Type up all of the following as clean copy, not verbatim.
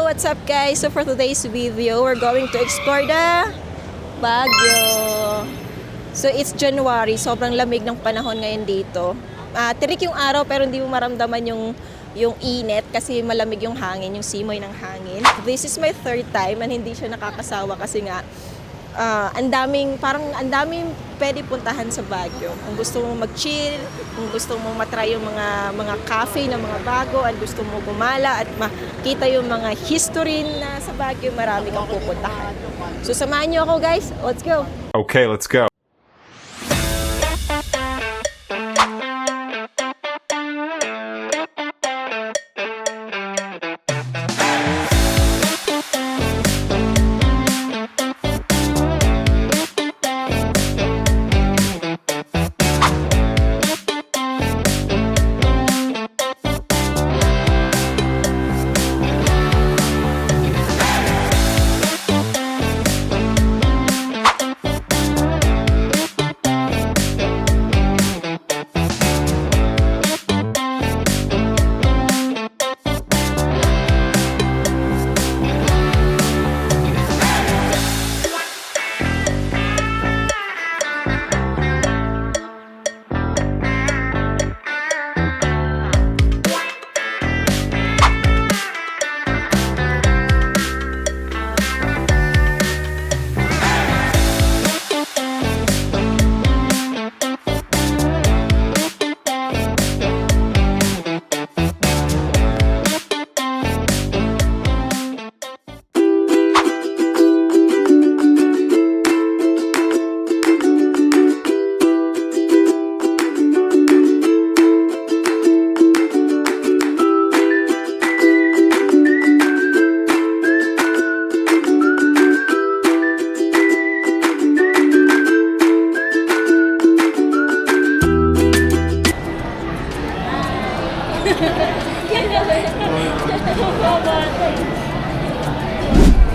what's up guys? So for today's video, we're going to explore the Baguio. So it's January, sobrang lamig ng panahon ngayon dito. Tirik yung araw pero hindi mo maramdaman yung init kasi malamig yung hangin, yung simoy ng hangin. This is my third time and hindi siya nakakasawa kasi nga ang daming pwede puntahan sa Baguio. Kung gusto mo mag-chill, kung gusto mo matry yung mga cafe na mga bago, at gusto mo gumala at makita yung mga history na sa Baguio, marami kang pupuntahan. So samahan niyo ako guys, let's go! Okay, let's go.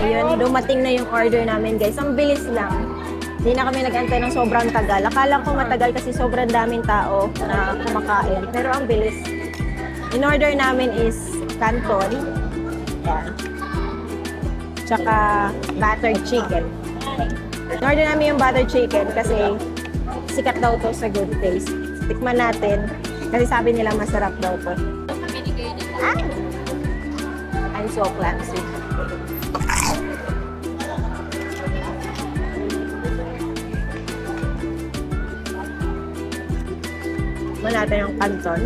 Ayun, dumating na yung order namin guys. Ang bilis lang. Hindi na kami nag-antay ng sobrang tagal. Akala ko matagal kasi sobrang daming tao na kumakain. Pero ang bilis. In-order namin is canton. Yan. Tsaka buttered chicken. In-order namin yung buttered chicken kasi sikat daw to sa Good Taste. Tikman natin. Kasi sabi nila masarap daw to. Ah! I'm so clumsy. Tikman natin yung canton.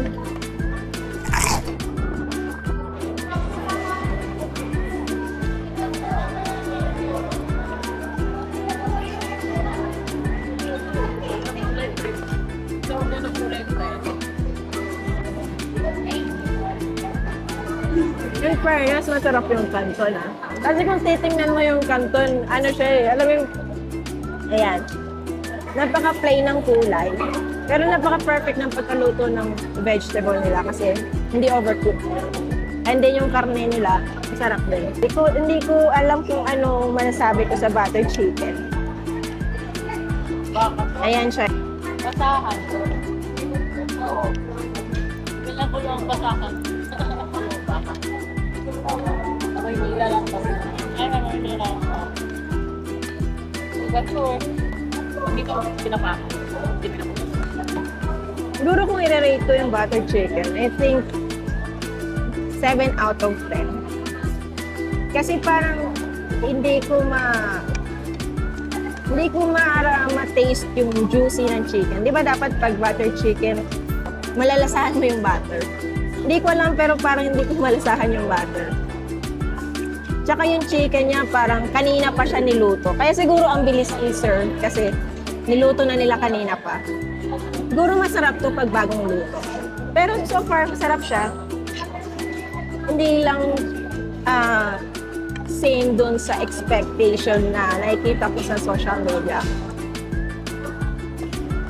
In fairness, masarap yung canton Kasi kung titingnan mo yung canton, ano siya eh, alam mo yung, ayan, napaka-plain ng kulay. Pero napaka-perfect ng pagkaluto ng vegetable nila kasi hindi overcooked. And then yung karne nila, masarap din. Hindi ko alam kung ano masasabi ko sa buttered chicken. Ayan siya. Basahan. Oo. Kailan ko lang basahan. Ako hindi lang kasi. Ay, hindi lang. But sure, hindi ko pinapakan. Hindi pinapakan. Siguro kung i-rate ko yung buttered chicken, I think 7 out of 10. Kasi parang hindi ko ma-taste yung juicy ng chicken. Di ba dapat pag buttered chicken, malalasahan mo yung butter? Hindi ko alam pero parang hindi ko malasahan yung butter. Tsaka yung chicken niya parang kanina pa siya niluto. Kaya siguro ang bilis i-serve kasi niluto na nila kanina pa. Siguro masarap to pag bagong luto. Pero so far, masarap siya. Hindi lang same dun sa expectation na nakikita ko sa social media.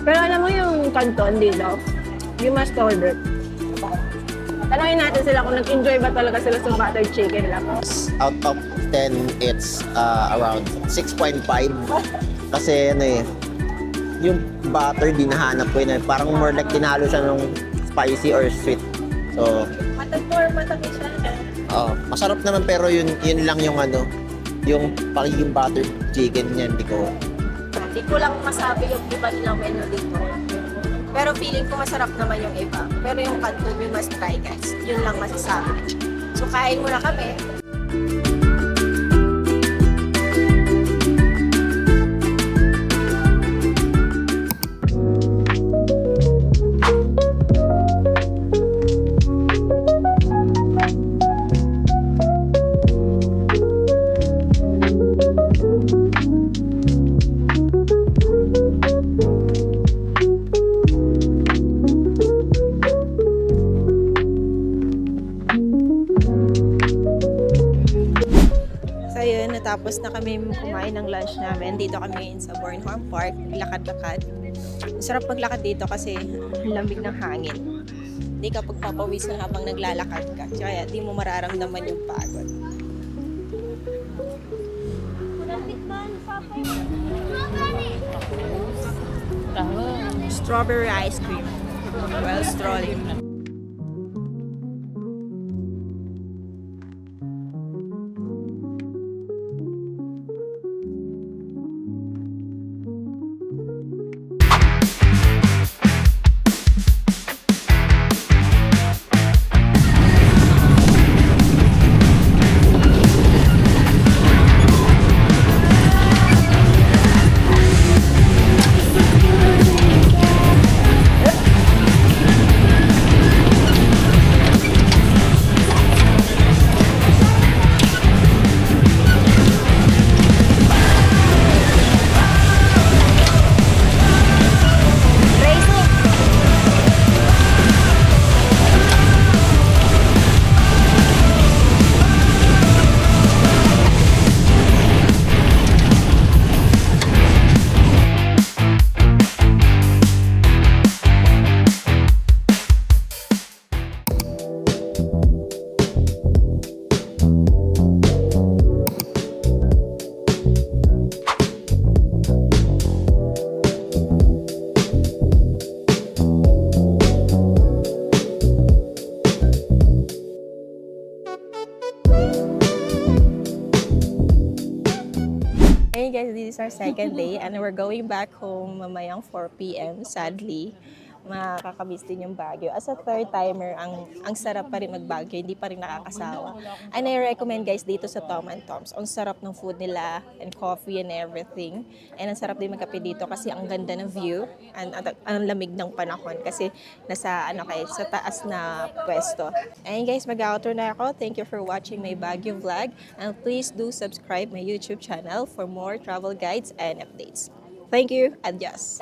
Pero alam mo yung canton dito, you must order. Tanungin natin sila kung nag-enjoy ba talaga sila sa buttered chicken lang. Out of 10, it's around 6.5. Kasi ano eh, yung butter din nahanap ko yun eh. Parang more like tinalo siya ng spicy or sweet. So, Matamis siya. masarap naman pero yun lang yung ano, yung pagiging butter chicken niya, hindi ko. Hindi ko lang masabi yung iba nilang menu dito. Pero feeling ko masarap naman yung iba. Pero yung kanto, you must try guys. Yun lang masasabi. So kain muna kami. So yun, natapos na kami kumain ng lunch namin. Dito kami ngayon sa Bornholm Park, lakad-lakad. Masarap maglakad dito kasi ang lamig ng hangin. Hindi ka pagpapawisan habang naglalakad ka. Kaya di mo mararamdaman yung pagod. Strawberry ice cream. Well, strolling. Hey guys, this is our second day and we're going back home mamayang 4 p.m. Sadly, makakamiss din yung Baguio. As a third timer, ang sarap pa rin mag-Baguio, hindi pa rin nakakasawa. And I recommend guys dito sa Tom and Tom's. Ang sarap ng food nila and coffee and everything. And ang sarap din magkape dito kasi ang ganda ng view and ang lamig ng panahon kasi nasa sa taas na pwesto. And guys, mag-outro na ako. Thank you for watching my Baguio vlog and please do subscribe my YouTube channel for more travel guides and updates. Thank you. Adios.